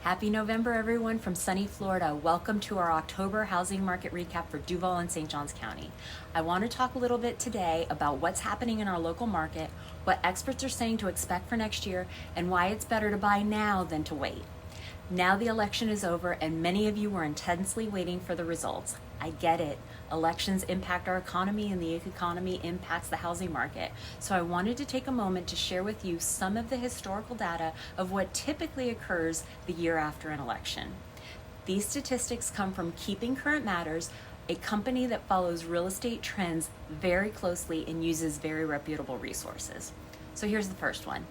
Happy November, everyone, from sunny Florida. Welcome to our October housing market recap for Duval and St. Johns County. I want to talk a little bit today about what's happening in our local market, what experts are saying to expect for next year, and why it's better to buy now than to wait. Now the election is over, and many of you were intensely waiting for the results. I get it. Elections impact our economy, and the economy impacts the housing market. So I wanted to take a moment to share with you some of the historical data of what typically occurs the year after an election. These statistics come from Keeping Current Matters, a company that follows real estate trends very closely and uses very reputable resources. So here's the first one.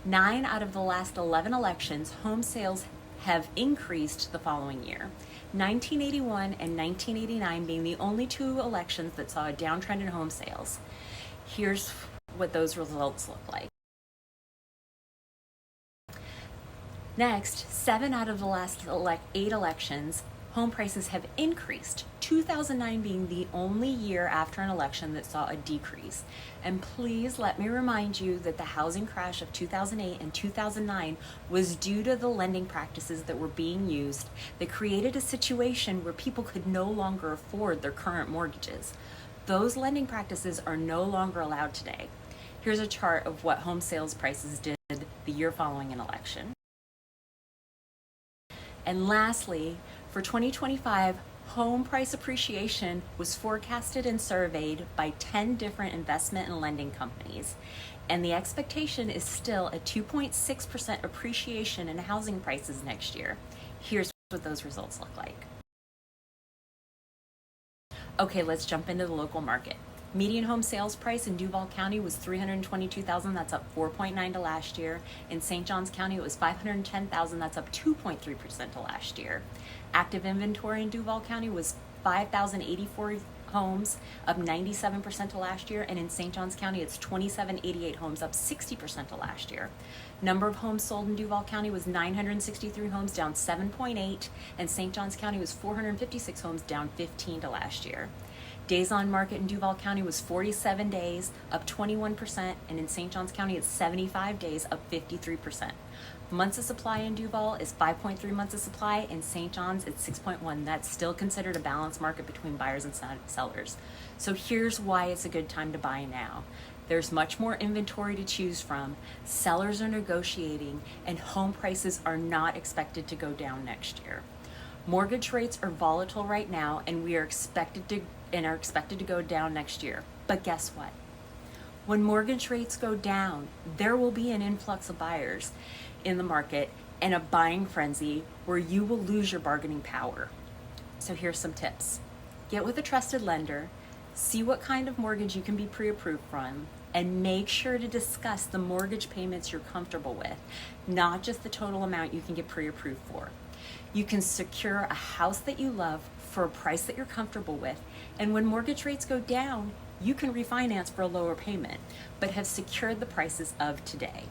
9 out of the last 11 elections, home sales have increased the following year. 1981 and 1989 being the only two elections that saw a downtrend in home sales. Here's what those results look like. Next, 7 out of the last 8 elections, home prices have increased, 2009 being the only year after an election that saw a decrease. And please let me remind you that the housing crash of 2008 and 2009 was due to the lending practices that were being used that created a situation where people could no longer afford their current mortgages. Those lending practices are no longer allowed today. Here's a chart of what home sales prices did the year following an election. And lastly, for 2025, home price appreciation was forecasted and surveyed by 10 different investment and lending companies. And the expectation is still a 2.6% appreciation in housing prices next year. Here's what those results look like. Okay, let's jump into the local market. Median home sales price in Duval County was $322,000, that's up 4.9% to last year. In St. Johns County, it was $510,000, that's up 2.3% to last year. Active inventory in Duval County was 5,084 homes, up 97% to last year, and in St. Johns County, it's 2,788 homes, up 60% to last year. Number of homes sold in Duval County was 963 homes, down 7.8%, and St. Johns County was 456 homes, down 15% to last year. Days on market in Duval County was 47 days, up 21%, and in St. Johns County it's 75 days, up 53%. Months of supply in Duval is 5.3 months of supply. In St. Johns it's 6.1. That's still considered a balanced market between buyers and sellers. So here's why it's a good time to buy now. There's much more inventory to choose from, sellers are negotiating, and home prices are not expected to go down next year. Mortgage rates are volatile right now, and are expected to go down next year. But guess what? When mortgage rates go down, there will be an influx of buyers in the market and a buying frenzy where you will lose your bargaining power. So here's some tips. Get with a trusted lender, see what kind of mortgage you can be pre-approved from, and make sure to discuss the mortgage payments you're comfortable with, not just the total amount you can get pre-approved for. You can secure a house that you love for a price that you're comfortable with, and when mortgage rates go down, you can refinance for a lower payment, but have secured the prices of today.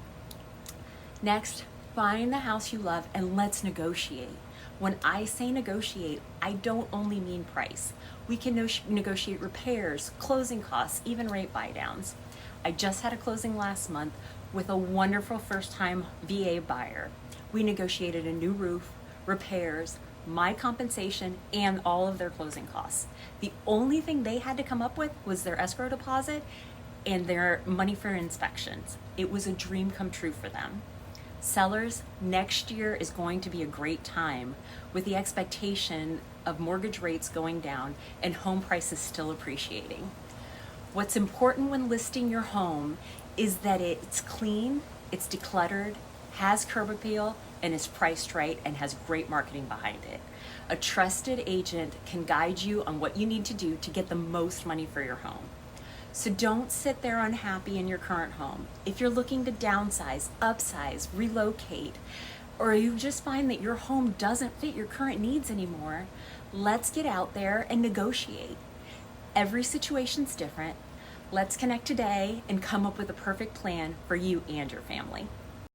Next, find the house you love and let's negotiate. When I say negotiate, I don't only mean price. We can negotiate repairs, closing costs, even rate buydowns. I just had a closing last month with a wonderful first-time VA buyer. We negotiated a new roof, repairs, my compensation, and all of their closing costs. The only thing they had to come up with was their escrow deposit and their money for inspections. It was a dream come true for them. Sellers, next year is going to be a great time with the expectation of mortgage rates going down and home prices still appreciating. What's important when listing your home is that it's clean, it's decluttered, has curb appeal, and is priced right and has great marketing behind it. A trusted agent can guide you on what you need to do to get the most money for your home. So don't sit there unhappy in your current home. If you're looking to downsize, upsize, relocate, or you just find that your home doesn't fit your current needs anymore, let's get out there and negotiate. Every situation's different. Let's connect today and come up with a perfect plan for you and your family.